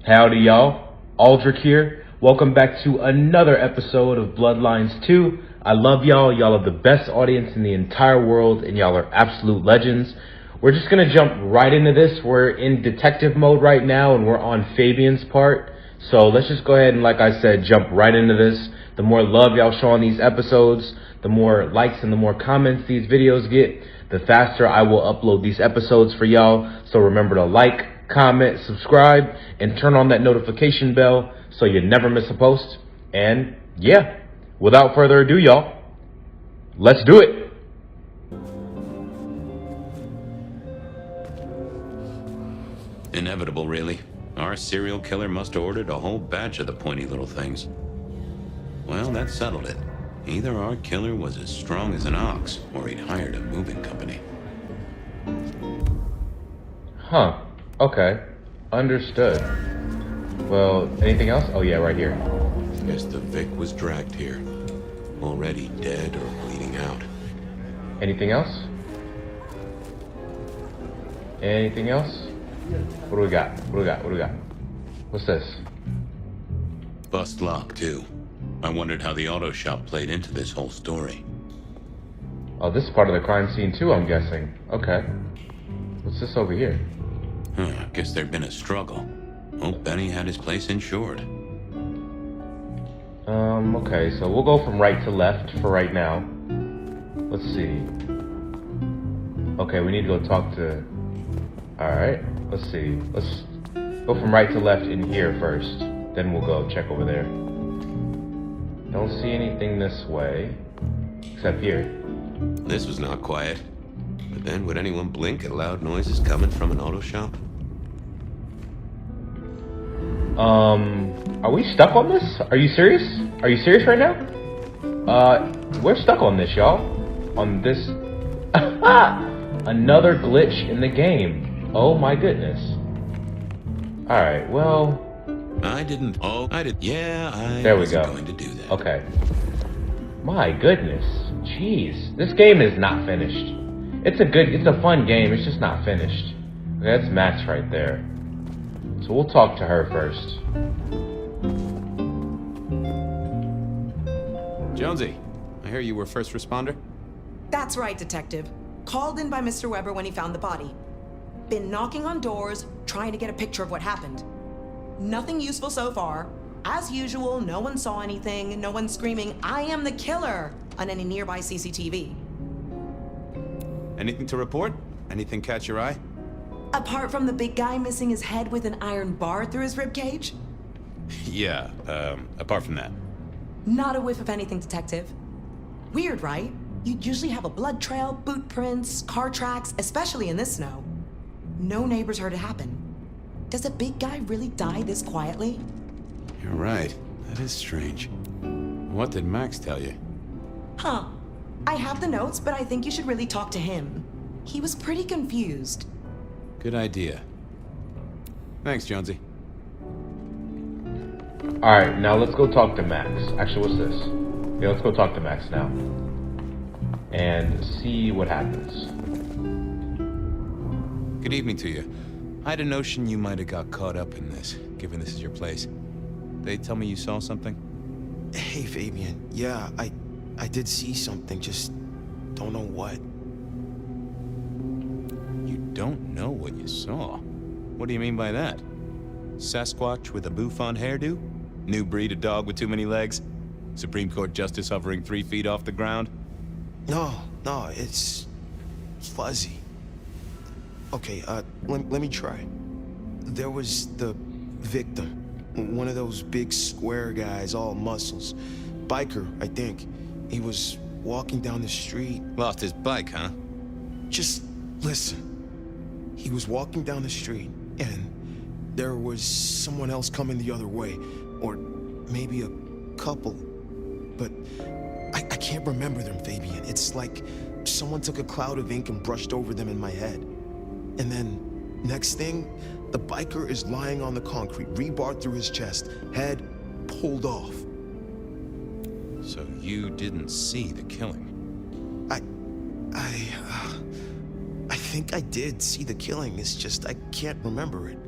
Howdy y'all, Aldrich here. Welcome back to another episode of Bloodlines 2. I love y'all. Y'all are the best audience in the entire world and y'all are absolute legends. We're just gonna jump right into this. We're in detective mode right now and we're on Fabien's part. So let's just go ahead and, like I said, jump right into this. The more love y'all show on these episodes, the more likes and the more comments these videos get, the faster I will upload these episodes for y'all. So remember to like, comment, subscribe, and turn on that notification bell so you never miss a post. And yeah, without further ado, y'all, let's do it. Inevitable, really. Our serial killer must have ordered a whole batch of the pointy little things. Well, that settled it. Either our killer was as strong as an ox, or he'd hired a moving company. Huh. Okay. Understood. Well, anything else? Oh yeah, right here. Guess the Vic was dragged here. Already dead or bleeding out. Anything else? Anything else? What do we got? What do we got? What do we got? What's this? Bust lock, too. I wondered how the auto shop played into this whole story. Oh, this is part of the crime scene too, I'm guessing. Okay. What's this over here? Guess there'd been a struggle. Hope Benny had his place insured. Okay, so we'll go from right to left for right now. Let's see. Okay, we need to go talk to... Alright, let's see. Let's go from right to left in here first. Then we'll go check over there. Don't see anything this way. Except here. This was not quiet. But then, would anyone blink at loud noises coming from an auto shop? Are we stuck on this? Are you serious? Are you serious right now? We're stuck on this, y'all. On this... Another glitch in the game. Oh my goodness. Alright, well... I didn't... Oh, I did... Yeah, I there we wasn't go. going to do that. Okay. My goodness. Jeez. This game is not finished. It's a fun game. It's just not finished. Okay, that's Max right there. So we'll talk to her first. Jonesy, I hear you were first responder? That's right, Detective. Called in by Mr. Weber when he found the body. Been knocking on doors, trying to get a picture of what happened. Nothing useful so far. As usual, no one saw anything, no one screaming, "I am the killer!" on any nearby CCTV. Anything to report? Anything catch your eye? Apart from the big guy missing his head with an iron bar through his ribcage? Yeah, apart from that. Not a whiff of anything, Detective. Weird, right? You'd usually have a blood trail, boot prints, car tracks, especially in this snow. No neighbors heard it happen. Does a big guy really die this quietly? You're right. That is strange. What did Max tell you? Huh. I have the notes, but I think you should really talk to him. He was pretty confused. Good idea. Thanks, Jonesy. Alright, now let's go talk to Max. Actually, what's this? Yeah, let's go talk to Max now. And see what happens. Good evening to you. I had a notion you might have got caught up in this, given this is your place. They tell me you saw something? Hey, Fabien. Yeah, I did see something, just don't know what. You don't know what you saw? What do you mean by that? Sasquatch with a bouffant hairdo? New breed of dog with too many legs? Supreme Court justice hovering 3 feet off the ground? No, it's fuzzy. Okay, let me try. There was the victim, one of those big square guys, all muscles. Biker, I think. He was walking down the street. Lost his bike, huh? Just listen. He was walking down the street, and there was someone else coming the other way. Or maybe a couple. But I can't remember them, Fabien. It's like someone took a cloud of ink and brushed over them in my head. And then, next thing, the biker is lying on the concrete, rebar through his chest, head pulled off. So you didn't see the killing? I think I did see the killing. It's just I can't remember it.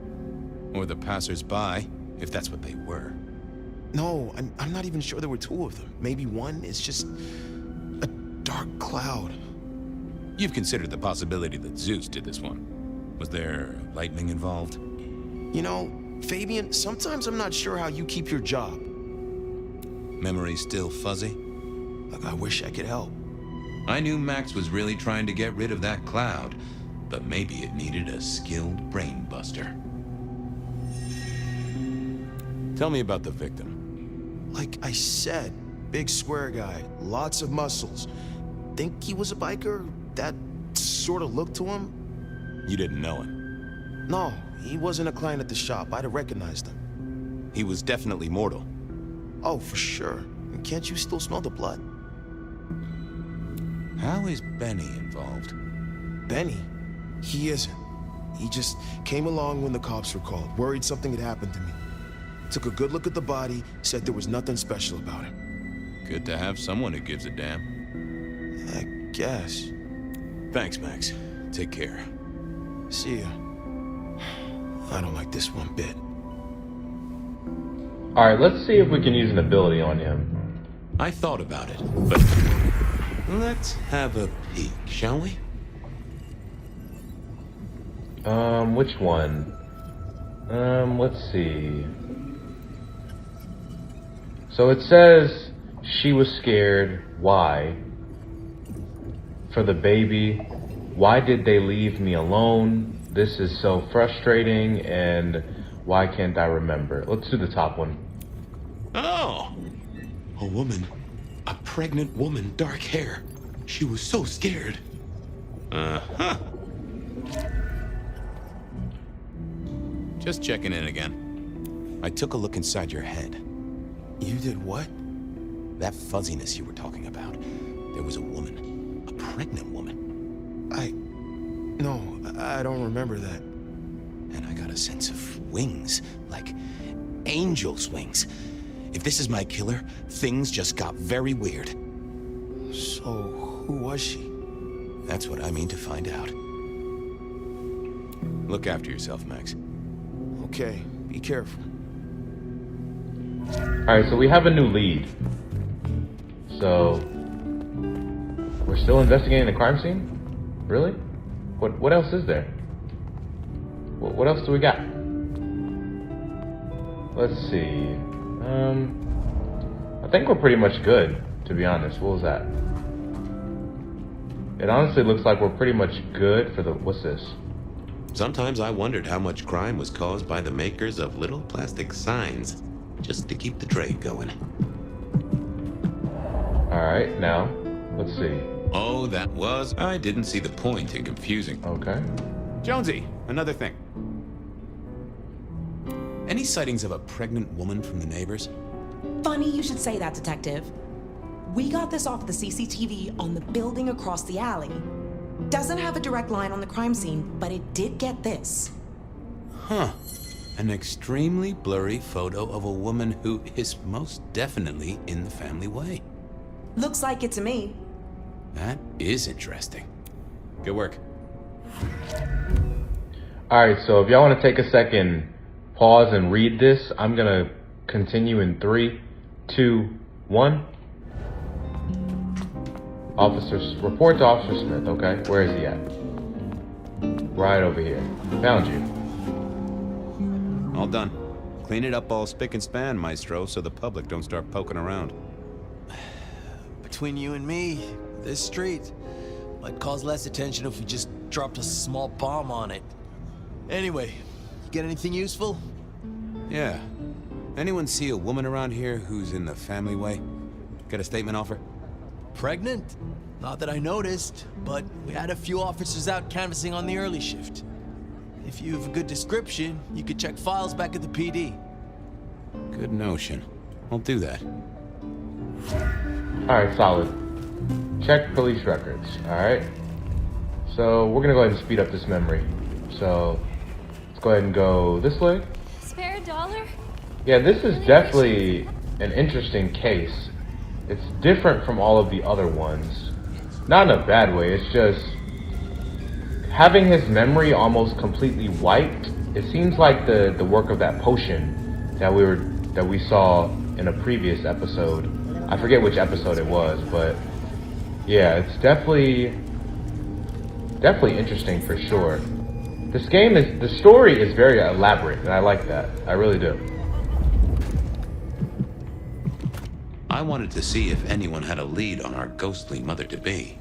Or the passers-by, if that's what they were. No, I'm not even sure there were two of them. Maybe one is just a dark cloud. You've considered the possibility that Zeus did this one. Was there lightning involved? You know, Fabien, sometimes I'm not sure how you keep your job. Memory still fuzzy? Like, I wish I could help. I knew Max was really trying to get rid of that cloud, but maybe it needed a skilled brain buster. Tell me about the victim. Like I said, big square guy, lots of muscles. Think he was a biker? That sort of looked to him? You didn't know him. No, he wasn't a client at the shop. I'd have recognized him. He was definitely mortal. Oh, for sure. And can't you still smell the blood? How is Benny involved? Benny? He isn't. He just came along when the cops were called, worried something had happened to me. Took a good look at the body, said there was nothing special about him. Good to have someone who gives a damn. I guess. Thanks, Max. Take care. See ya. I don't like this one bit. Alright, let's see if we can use an ability on him. I thought about it, but let's have a peek, shall we? Which one? Let's see. So it says she was scared. Why? For the baby. Why did they leave me alone? This is so frustrating, and why can't I remember? Let's do the top one. Oh! A woman. A pregnant woman, dark hair. She was so scared. Uh-huh. Just checking in again. I took a look inside your head. You did what? That fuzziness you were talking about. There was a woman. A pregnant woman. No, I don't remember that. And I got a sense of wings. Like angel's wings. If this is my killer, things just got very weird. So, who was she? That's what I mean to find out. Look after yourself, Max. Okay, be careful. Alright, so we have a new lead. So, we're still investigating the crime scene? Really? What else is there? What else do we got? Let's see. I think we're pretty much good, to be honest. What was that? It honestly looks like we're pretty much good for the... What's this? Sometimes I wondered how much crime was caused by the makers of little plastic signs, just to keep the trade going. Alright, now, let's see. Oh, that was... I didn't see the point in confusing. Okay. Jonesy, another thing. Any sightings of a pregnant woman from the neighbors? Funny you should say that, Detective. We got this off the CCTV on the building across the alley. Doesn't have a direct line on the crime scene, but it did get this. Huh. An extremely blurry photo of a woman who is most definitely in the family way. Looks like it to me. That is interesting. Good work. Alright, so if y'all want to take a second, pause and read this, I'm going to continue in 3, 2, 1. Report to Officer Smith, okay? Where is he at? Right over here. Found you. All done. Clean it up all spick and span, Maestro, so the public don't start poking around. Between you and me, this street might cause less attention if we just dropped a small bomb on it. Anyway, you get anything useful? Yeah. Anyone see a woman around here who's in the family way? Got a statement off her? Pregnant? Not that I noticed, but we had a few officers out canvassing on the early shift. If you have a good description, you could check files back at the PD. Good notion. I'll do that. Alright, solid. Check police records, alright? So, we're gonna go ahead and speed up this memory. So, let's go ahead and go this way. Spare a dollar? Yeah, this is definitely an interesting case. It's different from all of the other ones. Not in a bad way, it's just having his memory almost completely wiped It seems like the work of that potion that we saw in a previous episode. I forget which episode it was, but yeah, it's definitely interesting for sure. The story is very elaborate, and I like that. I really do. I wanted to see if anyone had a lead on our ghostly mother-to-be.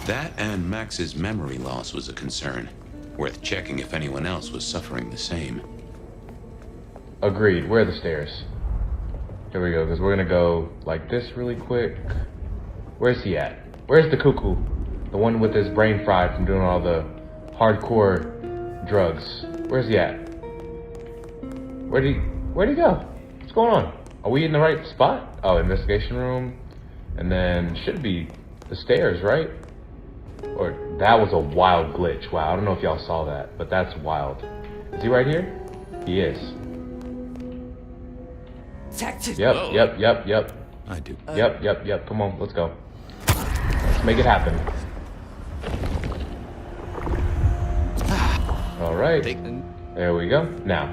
That and Max's memory loss was a concern. Worth checking if anyone else was suffering the same. Agreed. Where are the stairs? Here we go, because we're gonna go like this really quick. Where's he at? Where's the cuckoo? The one with his brain fried from doing all the hardcore drugs. Where's he at? Where'd he go? What's going on? Are we in the right spot? Oh, investigation room. And then should be the stairs, right? Or that was a wild glitch. Wow, I don't know if y'all saw that, but that's wild. Is he right here? He is. Detective. Yep. I do. Yep. Come on, let's go. Let's make it happen. All right. There we go. Now,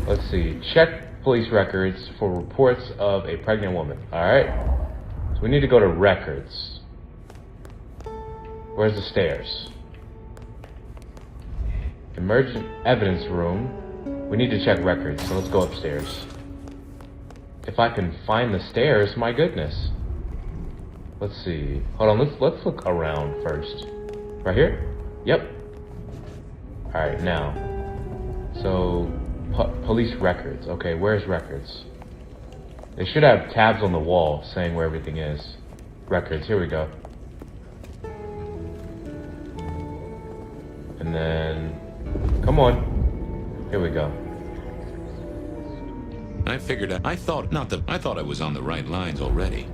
let's see. Check police records for reports of a pregnant woman. All right. So we need to go to records. Where's the stairs? Emergent evidence room. We need to check records, so let's go upstairs. If I can find the stairs, my goodness. Let's see. Hold on, let's look around first. Right here? Yep. Alright, now. So, police records. Okay, where's records? They should have tabs on the wall saying where everything is. Records, here we go. And then, come on. Here we go. I figured I thought I was on the right lines already.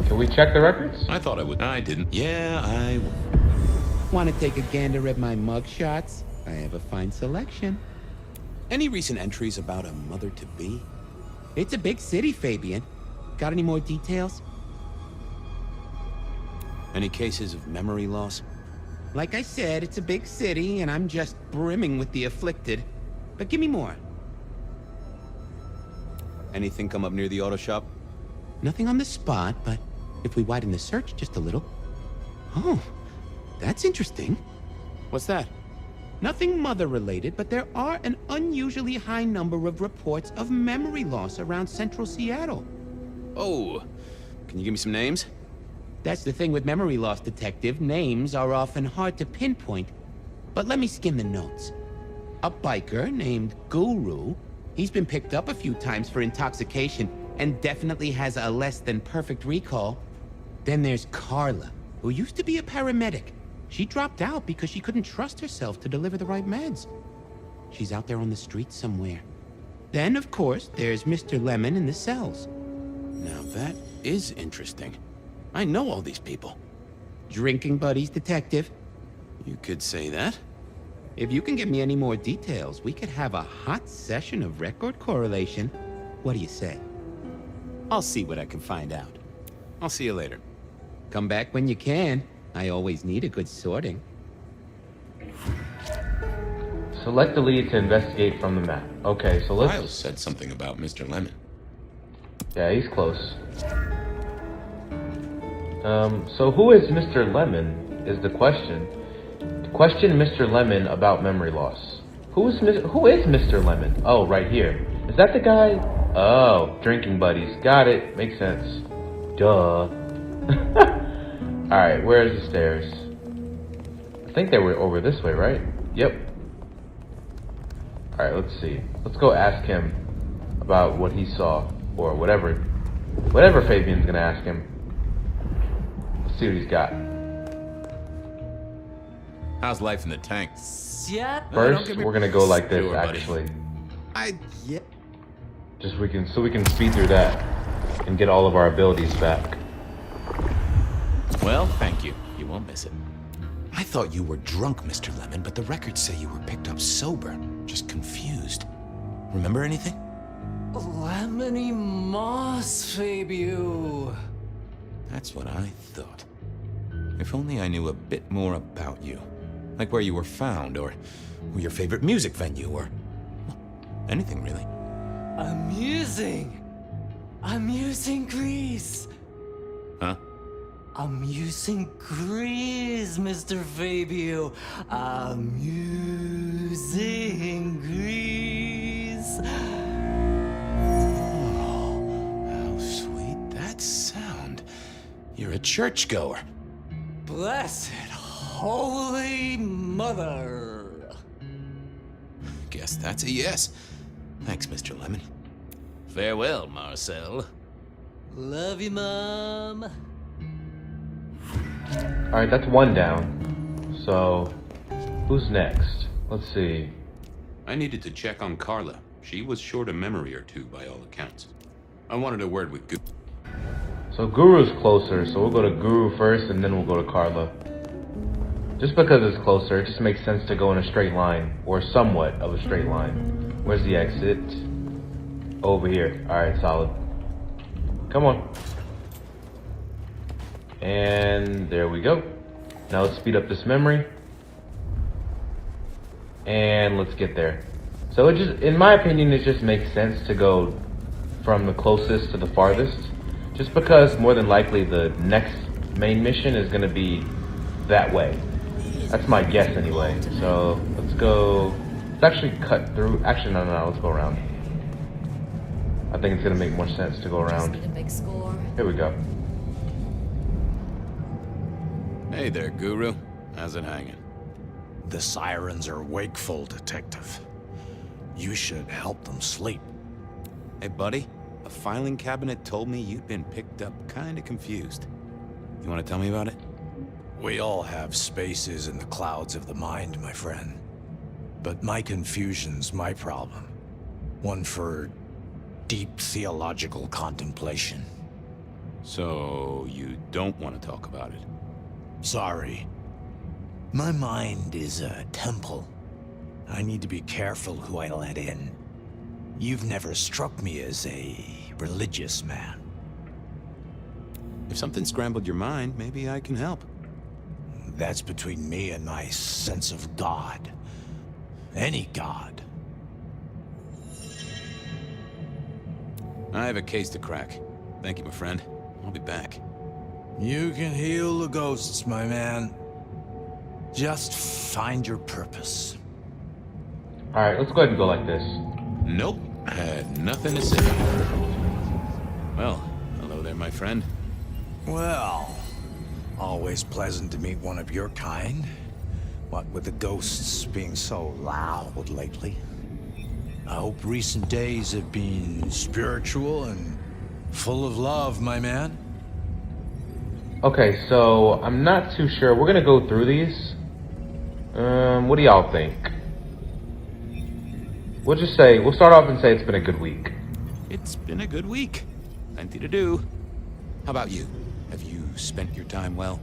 Can we check the records? I thought I would. I didn't. Yeah, I... Want to take a gander at my mugshots? I have a fine selection. Any recent entries about a mother-to-be? It's a big city, Fabien. Got any more details? Any cases of memory loss? Like I said, it's a big city, and I'm just brimming with the afflicted. But give me more. Anything come up near the auto shop? Nothing on the spot, but if we widen the search just a little... Oh, that's interesting. What's that? Nothing mother-related, but there are an unusually high number of reports of memory loss around central Seattle. Oh, can you give me some names? That's the thing with memory loss, Detective. Names are often hard to pinpoint. But let me skim the notes. A biker named Guru. He's been picked up a few times for intoxication and definitely has a less than perfect recall. Then there's Carla, who used to be a paramedic. She dropped out because she couldn't trust herself to deliver the right meds. She's out there on the streets somewhere. Then, of course, there's Mr. Lemon in the cells. Now that is interesting. I know all these people. Drinking buddies, Detective. You could say that. If you can give me any more details, we could have a hot session of record correlation. What do you say? I'll see what I can find out. I'll see you later. Come back when you can. I always need a good sorting. Select the lead to investigate from the map. Okay, so let's... Miles said something about Mr. Lemon. Yeah, he's close. So who is Mr. Lemon is the question. Question Mr. Lemon about memory loss. Who is Mr. Lemon? Oh, right here. Is that the guy? Oh, drinking buddies. Got it. Makes sense. Duh. Alright, where's the stairs? I think they were over this way, right? Yep. Alright, let's see. Let's go ask him about what he saw. Or whatever Fabien's gonna ask him. Let's see what he's got. How's life in the tank? Yeah. First, we're gonna go like this, Sure, buddy. actually. Yeah. Just so we can speed through that and get all of our abilities back. Well, thank you. You won't miss it. I thought you were drunk, Mr. Lemon, but the records say you were picked up sober. Just confused. Remember anything? Lemony moss, Fabio. That's what I thought. If only I knew a bit more about you. Like where you were found, or your favorite music venue, or anything really. I'm using grease. Huh? I'm using grease, Mr. Fabio. I'm using grease. Oh, how sweet that sound. You're a churchgoer. Blessed Holy Mother. Guess that's a yes. Thanks, Mr. Lemon. Farewell, Marcel. Love you, Mom. Alright, that's one down. So, who's next? Let's see. I needed to check on Carla. She was short a memory or two by all accounts. I wanted a word with Guru. So Guru's closer, so we'll go to Guru first and then we'll go to Carla. Just because it's closer, it just makes sense to go in a straight line, or somewhat of a straight line. Where's the exit? Over here. Alright, solid. Come on. And there we go. Now let's speed up this memory. And let's get there. So it just, in my opinion, it just makes sense to go from the closest to the farthest. Just because more than likely the next main mission is going to be that way. That's my guess anyway. So let's go. Let's actually cut through. Actually, no, let's go around. I think it's going to make more sense to go around. Here we go. Hey there, Guru. How's it hanging? The sirens are wakeful, Detective. You should help them sleep. Hey, buddy. A filing cabinet told me you'd been picked up kinda confused. You wanna tell me about it? We all have spaces in the clouds of the mind, my friend. But my confusion's my problem. One for deep theological contemplation. So, you don't want to talk about it? Sorry. My mind is a temple. I need to be careful who I let in. You've never struck me as a religious man. If something scrambled your mind, maybe I can help. That's between me and my sense of God. Any God. I have a case to crack. Thank you, my friend. I'll be back. You can heal the ghosts, my man. Just find your purpose. Alright, let's go ahead and go like this. Nope. I had nothing to say. Well, hello there, my friend. Well, always pleasant to meet one of your kind. What with the ghosts being so loud lately. I hope recent days have been spiritual and full of love, my man. Okay, so I'm not too sure. We're gonna go through these. What do y'all think? We'll start off and say it's been a good week. It's been a good week. Plenty to do. How about you? Have you spent your time well?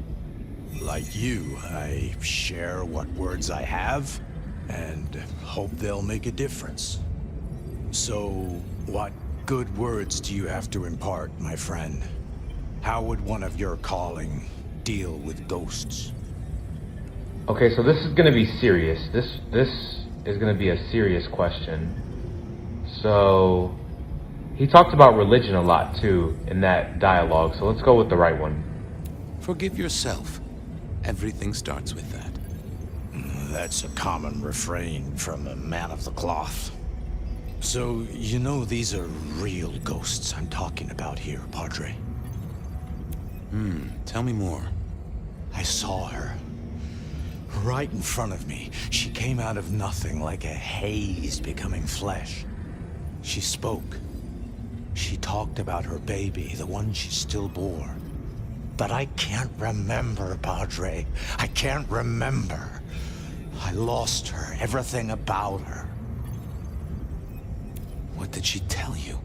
Like you, I share what words I have and hope they'll make a difference. So, what good words do you have to impart, my friend? How would one of your calling deal with ghosts? Okay, so this is gonna be serious. This is gonna be a serious question. So, he talked about religion a lot too in that dialogue, so let's go with the right one. Forgive yourself. Everything starts with that. That's a common refrain from a man of the cloth. So, you know these are real ghosts I'm talking about here, Padre? Tell me more. I saw her. Right in front of me. She came out of nothing like a haze becoming flesh. She spoke. She talked about her baby, the one she still bore. But I can't remember, Padre. I can't remember. I lost her, everything about her. What did she tell you?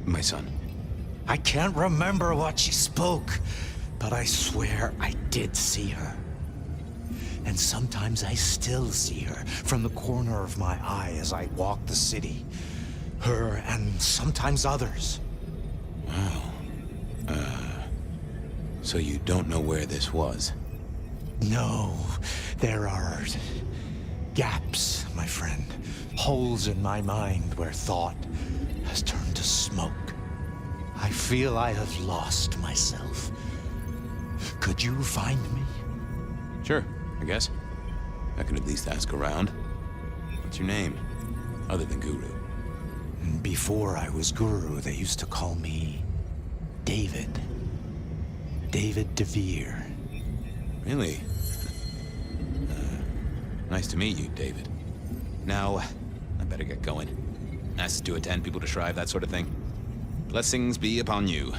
My son. I can't remember what she spoke, but I swear I did see her. And sometimes I still see her from the corner of my eye as I walk the city. Her and sometimes others. Wow. So you don't know where this was? No, there are gaps, my friend. Holes in my mind where thought has turned to smoke. I feel I have lost myself. Could you find me? Sure, I guess. I can at least ask around. What's your name? Other than Guru. Before I was Guru, they used to call me David. David DeVere. Really? Nice to meet you, David. Now, I better get going. Asked to attend people to Shrive, that sort of thing. Blessings be upon you.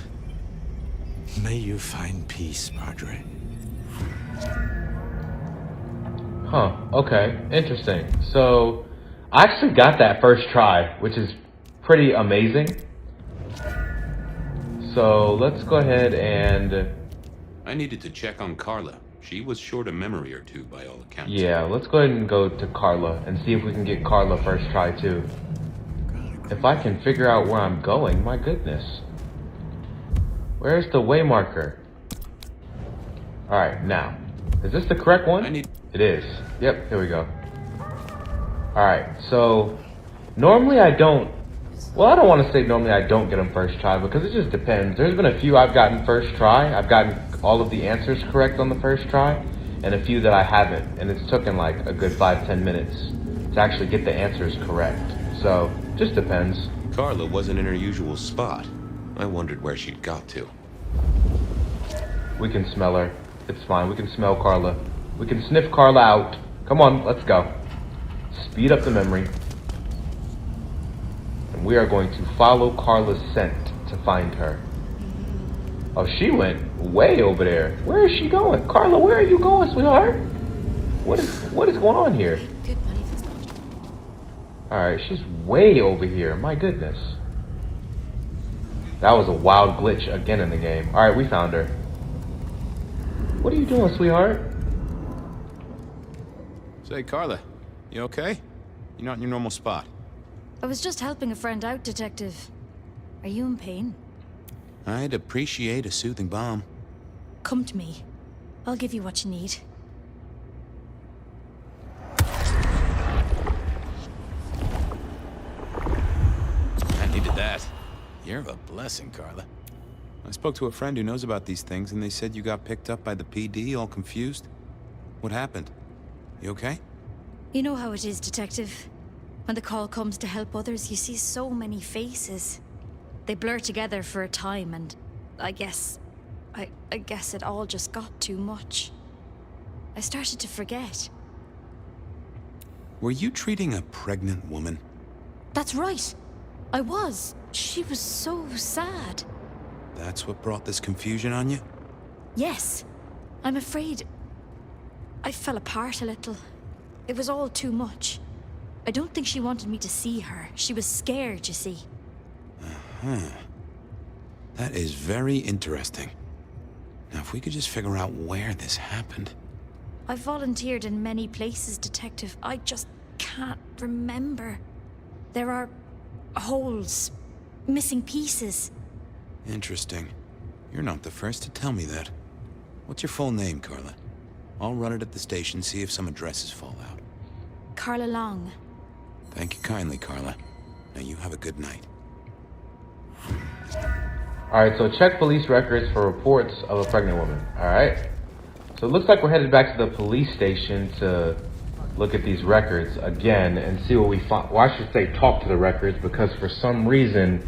May you find peace, Padre. Huh, okay, interesting. So, I actually got that first try, which is pretty amazing. So, let's go ahead and... I needed to check on Carla. She was short a memory or two by all accounts. Yeah, let's go ahead and go to Carla and see if we can get Carla first try too. If I can figure out where I'm going, my goodness. Where's the way marker? Alright, now. Is this the correct one? It is. Yep, here we go. Alright, so normally I don't... Well, I don't want to say normally I don't get them first try because it just depends. There's been a few I've gotten first try. I've gotten all of the answers correct on the first try, and a few that I haven't. And it's taken like a good 5-10 minutes to actually get the answers correct. So, just depends. Carla wasn't in her usual spot. I wondered where she'd got to. We can smell her. It's fine. We can smell Carla. We can sniff Carla out. Come on, let's go. Speed up the memory. And we are going to follow Carla's scent to find her. Oh, she went way over there. Where is she going? Carla, where are you going, sweetheart? What is going on here? Alright, she's way over here. My goodness. That was a wild glitch again in the game. Alright, we found her. What are you doing, sweetheart? Say, Carla, you okay? You're not in your normal spot. I was just helping a friend out, Detective. Are you in pain? I'd appreciate a soothing balm. Come to me. I'll give you what you need. I needed that. You're a blessing, Carla. I spoke to a friend who knows about these things, and they said you got picked up by the PD, all confused. What happened? You okay? You know how it is, Detective. When the call comes to help others, you see so many faces. They blur together for a time, and I guess it all just got too much. I started to forget. Were you treating a pregnant woman? That's right. I was. She was so sad. That's what brought this confusion on you? Yes. I'm afraid I fell apart a little. It was all too much. I don't think she wanted me to see her. She was scared, you see. That is very interesting. Now, if we could just figure out where this happened. I've volunteered in many places, Detective. I just can't remember. There are holes, missing pieces. Interesting. You're not the first to tell me that. What's your full name, Carla? I'll run it at the station, see if some addresses fall out. Carla Long. Thank you kindly, Carla. Now you have a good night. Alright, so check police records for reports of a pregnant woman. Alright. So it looks like we're headed back to the police station to look at these records again and see what we find. Well, I should say talk to the records, because for some reason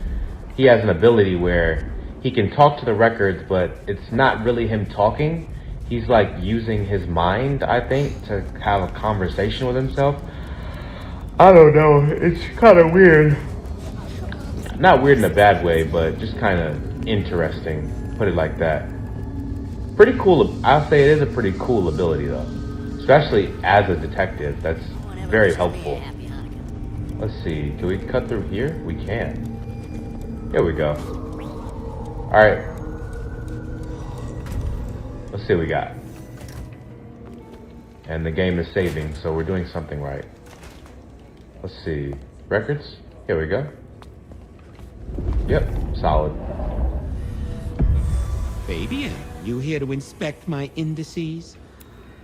he has an ability where he can talk to the records, but it's not really him talking. He's like using his mind, I think, to have a conversation with himself. I don't know. It's kind of weird. Not weird in a bad way, but just kind of interesting. Put it like that. Pretty cool. I'll say it is a pretty cool ability, though. Especially as a detective. That's very helpful. Let's see. Can we cut through here? We can. Here we go. Alright. Let's see what we got. And the game is saving, so we're doing something right. Let's see. Records? Here we go. Yep, solid. Fabien, you here to inspect my indices?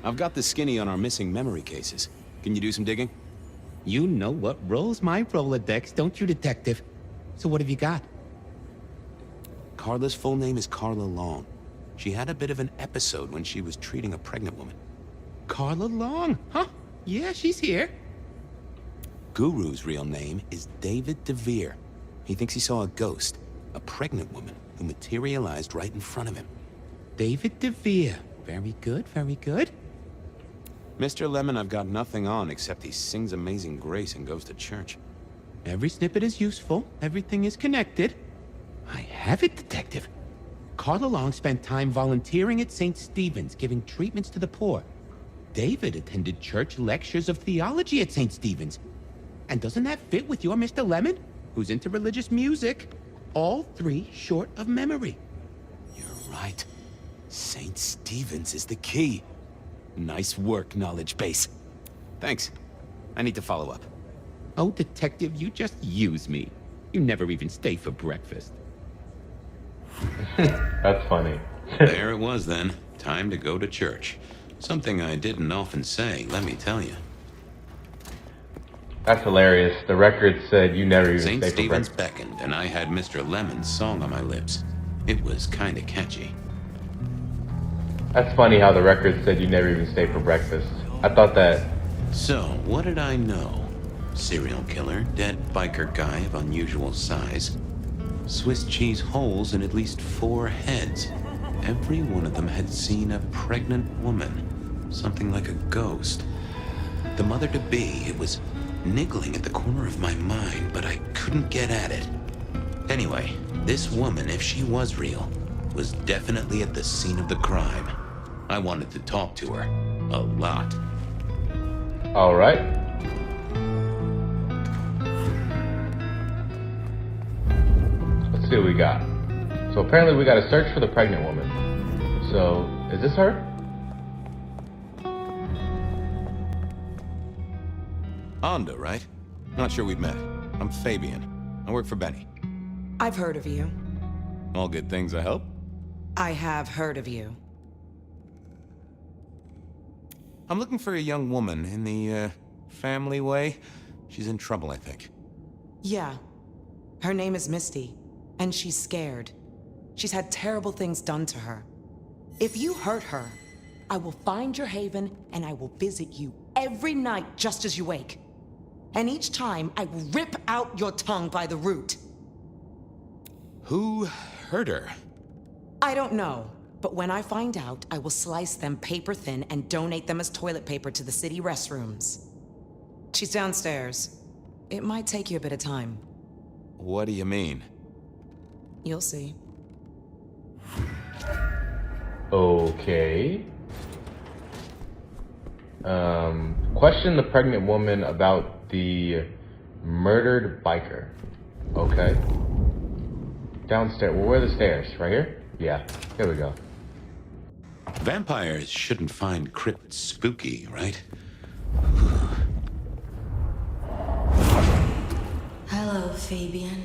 I've got the skinny on our missing memory cases. Can you do some digging? You know what rolls my Rolodex, don't you, Detective? So what have you got? Carla's full name is Carla Long. She had a bit of an episode when she was treating a pregnant woman. Carla Long, huh? Yeah, she's here. Guru's real name is David DeVere. He thinks he saw a ghost, a pregnant woman who materialized right in front of him. David DeVere. Very good, very good. Mr. Lemon, I've got nothing on except he sings Amazing Grace and goes to church. Every snippet is useful. Everything is connected. I have it, Detective. Carla Long spent time volunteering at St. Stephen's, giving treatments to the poor. David attended church lectures of theology at St. Stephen's. And doesn't that fit with your Mr. Lemon, who's into religious music? All three short of memory. You're right. St. Stephen's is the key. Nice work, knowledge base. Thanks. I need to follow up. Oh, Detective, you just use me. You never even stay for breakfast. That's funny. There it was then. Time to go to church. Something I didn't often say, let me tell you. That's hilarious. The record said you never even St. stay for Stephen's breakfast. beckoned, and I had Mr. Lemon's song on my lips. It was kinda catchy. That's funny how the record said you never even stay for breakfast. I thought that... So, what did I know? Serial killer, dead biker guy of unusual size. Swiss cheese holes in at least 4 heads. Every one of them had seen a pregnant woman. Something like a ghost. The mother-to-be, it was niggling at the corner of my mind, but I couldn't get at it. Anyway, this woman, if she was real, was definitely at the scene of the crime. I wanted to talk to her. A lot. All right. Let's see what we got. So apparently we got to search for the pregnant woman. So, is this her? Onda, right? Not sure we've met. I'm Fabien. I work for Benny. I've heard of you. All good things, I hope? I have heard of you. I'm looking for a young woman in the, family way. She's in trouble, I think. Yeah. Her name is Misty, and she's scared. She's had terrible things done to her. If you hurt her, I will find your haven and I will visit you every night just as you wake. And each time, I will rip out your tongue by the root. Who hurt her? I don't know, but when I find out, I will slice them paper thin and donate them as toilet paper to the city restrooms. She's downstairs. It might take you a bit of time. What do you mean? You'll see. Okay. Question the pregnant woman about the murdered biker. Okay. Downstairs. Well, where are the stairs? Right here? Yeah. Here we go. Vampires shouldn't find crypts spooky, right? Hello, Fabien.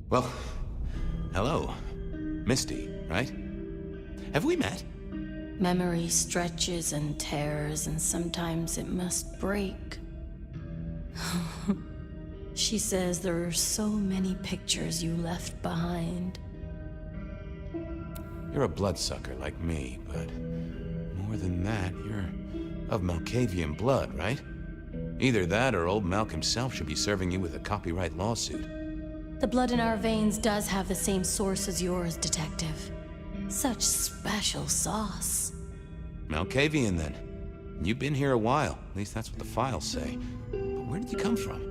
Well, hello. Misty, right? Have we met? Memory stretches and tears, and sometimes it must break. She says there are so many pictures you left behind. You're a bloodsucker like me, but more than that, you're of Malkavian blood, right? Either that or old Malk himself should be serving you with a copyright lawsuit. The blood in our veins does have the same source as yours, Detective. Such special sauce. Malkavian, then. You've been here a while. At least that's what the files say. But where did you come from?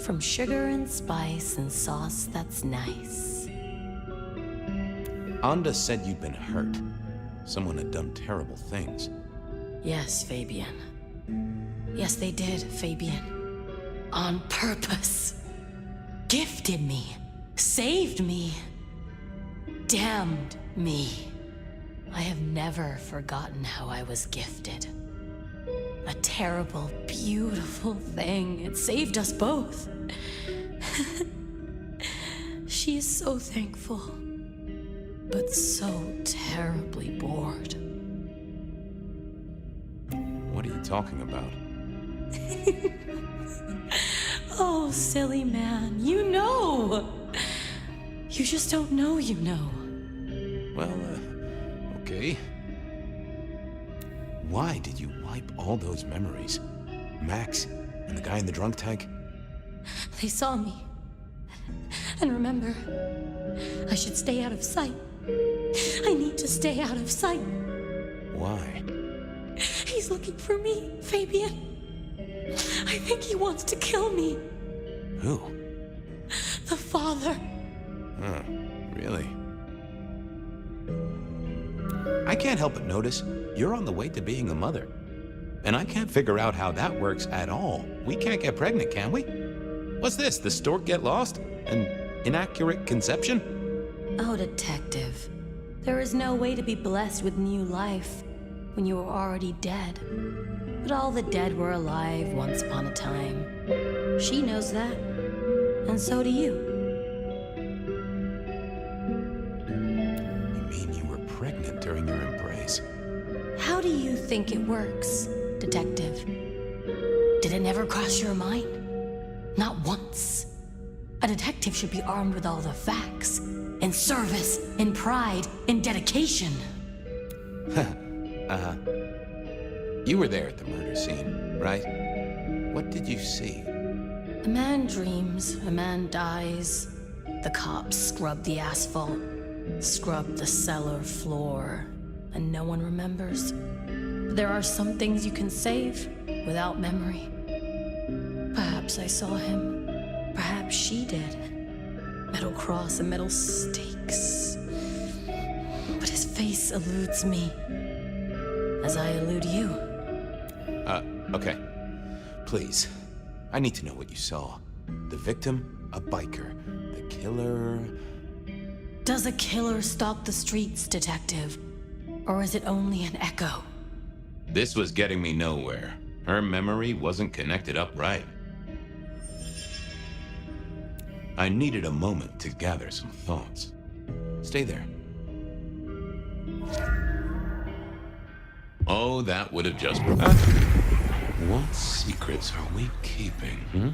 From sugar and spice and sauce that's nice. Onda said you'd been hurt. Someone had done terrible things. Yes, Fabien. Yes, they did, Fabien. On purpose. Gifted me. Saved me. Damned me. I have never forgotten how I was gifted. A terrible, beautiful thing. It saved us both. She is so thankful, but so terribly bored. talking about? Oh, silly man, you know! You just don't know you know. Well, okay. Why did you wipe all those memories? Max and the guy in the drunk tank? They saw me. And remember, I should stay out of sight. I need to stay out of sight. Why? He's looking for me, Fabien. I think he wants to kill me. Who? The father. Huh, really? I can't help but notice you're on the way to being a mother. And I can't figure out how that works at all. We can't get pregnant, can we? What's this, the stork get lost? An inaccurate conception? Oh, detective. There is no way to be blessed with new life when you are already dead. But all the dead were alive once upon a time. She knows that. And so do you. You mean you were pregnant during your embrace? How do you think it works, detective? Did it never cross your mind? Not once. A detective should be armed with all the facts. In service, in pride, in dedication. You were there at the murder scene, right? What did you see? A man dreams, a man dies. The cops scrub the asphalt, scrub the cellar floor, and no one remembers. But there are some things you can save without memory. Perhaps I saw him. Perhaps she did. Metal cross and metal stakes. But his face eludes me, as I elude you. Okay. Please. I need to know what you saw. The victim, a biker. The killer... Does a killer stalk the streets, detective? Or is it only an echo? This was getting me nowhere. Her memory wasn't connected up right. I needed a moment to gather some thoughts. Stay there. Oh, that would have just... What secrets are we keeping, hmm?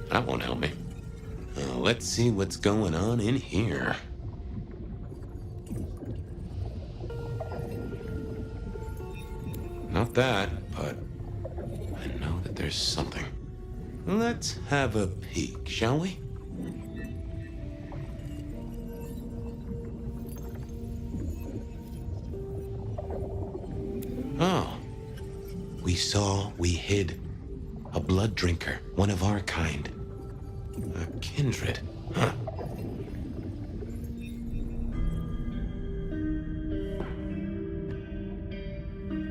That won't help me. Let's see what's going on in here. Not that, but I know that there's something. Let's have a peek, shall we? Oh. We hid. A blood drinker, one of our kind. A kindred, huh?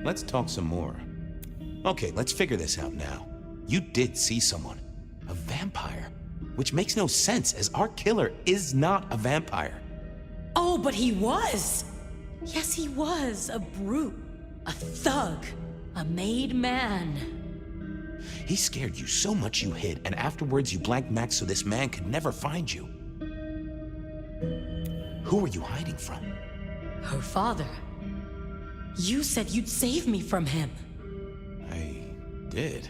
Let's talk some more. Okay, let's figure this out now. You did see someone. A vampire. Which makes no sense, as our killer is not a vampire. Oh, but he was! Yes, he was. A brute. A thug. A made man. He scared you so much you hid, and afterwards you blanked Max so this man could never find you. Who were you hiding from? Her father. You said you'd save me from him. I did.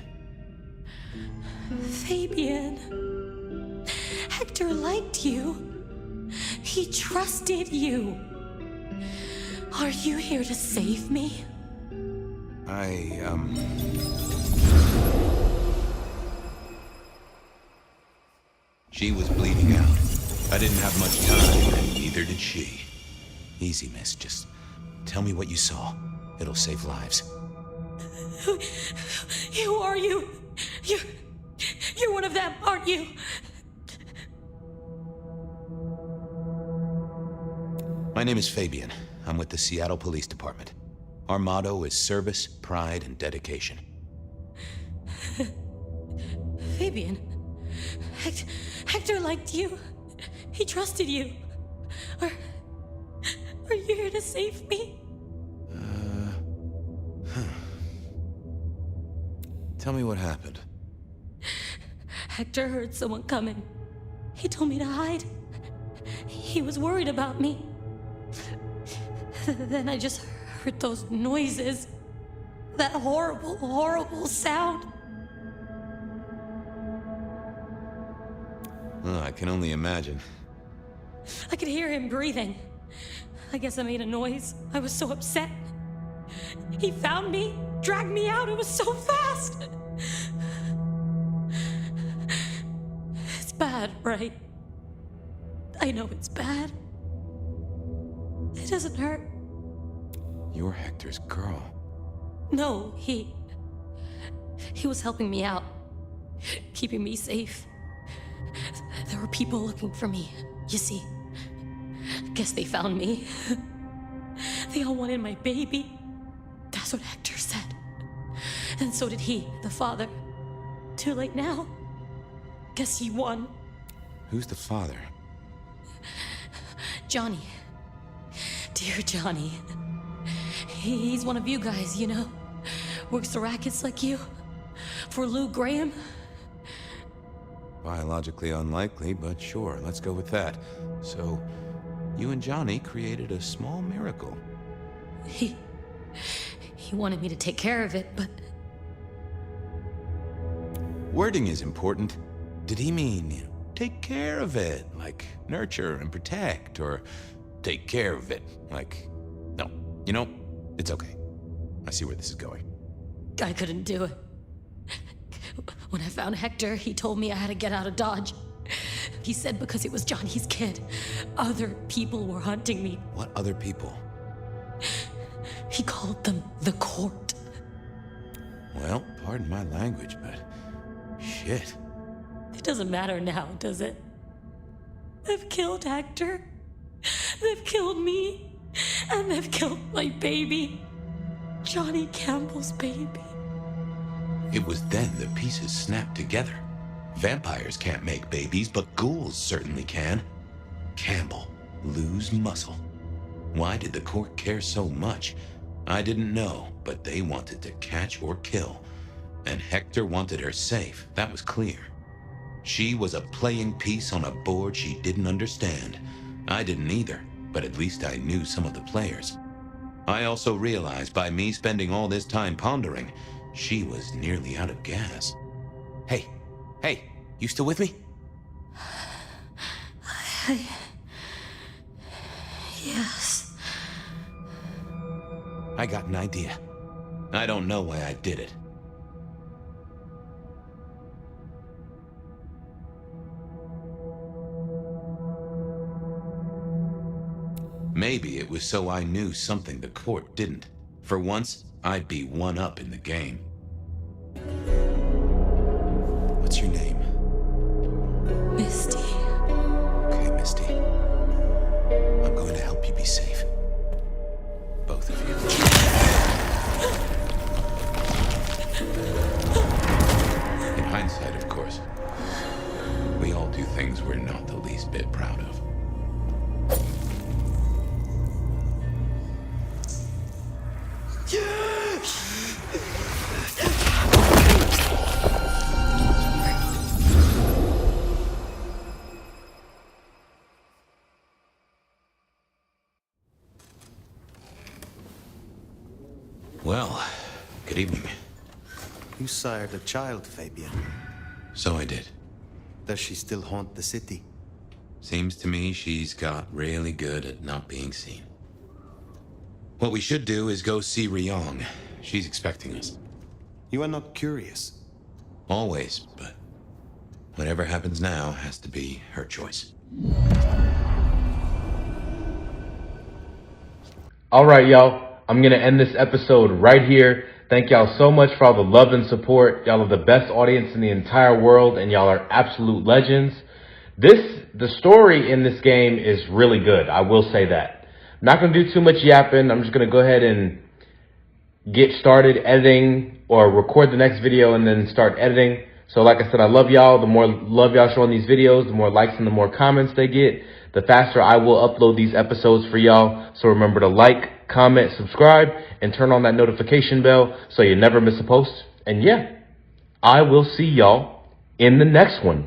Fabien. Hector liked you. He trusted you. Are you here to save me? She was bleeding out. I didn't have much time, and neither did she. Easy, miss. Just tell me what you saw. It'll save lives. Who are you? You're one of them, aren't you? My name is Fabien. I'm with the Seattle Police Department. Our motto is service, pride, and dedication. Fabien. Hector liked you. He trusted you. Are you here to save me? Tell me what happened. Hector heard someone coming. He told me to hide. He was worried about me. Then I just heard those noises. That horrible, horrible sound. Oh, I can only imagine. I could hear him breathing. I guess I made a noise. I was so upset. He found me, dragged me out. It was so fast. It's bad, right? I know it's bad. It doesn't hurt. You're Hector's girl. No, he was helping me out, keeping me safe. There were people looking for me, you see. Guess they found me. They all wanted my baby. That's what Hector said. And so did he, the father. Too late now. Guess he won. Who's the father? Johnny. Dear Johnny. He's one of you guys, you know. Works the rackets like you. For Lou Graham. Biologically unlikely, but sure, let's go with that. So, you and Johnny created a small miracle. He wanted me to take care of it, but... Wording is important. Did he mean, take care of it, like nurture and protect, or take care of it, like... No, you know, it's okay. I see where this is going. I couldn't do it. When I found Hector, he told me I had to get out of Dodge. He said because it was Johnny's kid. Other people were hunting me. What other people? He called them the court. Well, pardon my language, but... shit. It doesn't matter now, does it? They've killed Hector. They've killed me. And they've killed my baby. Johnny Campbell's baby. It was then the pieces snapped together. Vampires can't make babies, but ghouls certainly can. Campbell, lose muscle. Why did the court care so much? I didn't know, but they wanted to catch or kill. And Hector wanted her safe, that was clear. She was a playing piece on a board she didn't understand. I didn't either, but at least I knew some of the players. I also realized by me spending all this time pondering, she was nearly out of gas. Hey, you still with me? Yes. I got an idea. I don't know why I did it. Maybe it was so I knew something the court didn't. For once, I'd be one up in the game. What's your name? Misty. Okay, Misty. I'm going to help you be safe. Both of you. In hindsight, of course. We all do things we're not the least bit proud of. Well, good evening. You sired a child, Fabien. So I did. Does she still haunt the city? Seems to me she's got really good at not being seen. What we should do is go see Ryong. She's expecting us. You are not curious. Always, but whatever happens now has to be her choice. Alright, y'all. I'm gonna end this episode right here. Thank y'all so much for all the love and support. Y'all are the best audience in the entire world, and y'all are absolute legends. The story in this game is really good. I will say that. I'm not gonna do too much yapping. I'm just gonna go ahead and get started editing or record the next video and then start editing. So like I said, I love y'all. The more love y'all show on these videos, the more likes and the more comments they get, the faster I will upload these episodes for y'all. So remember to like, comment, subscribe, and turn on that notification bell so you never miss a post. And yeah, I will see y'all in the next one.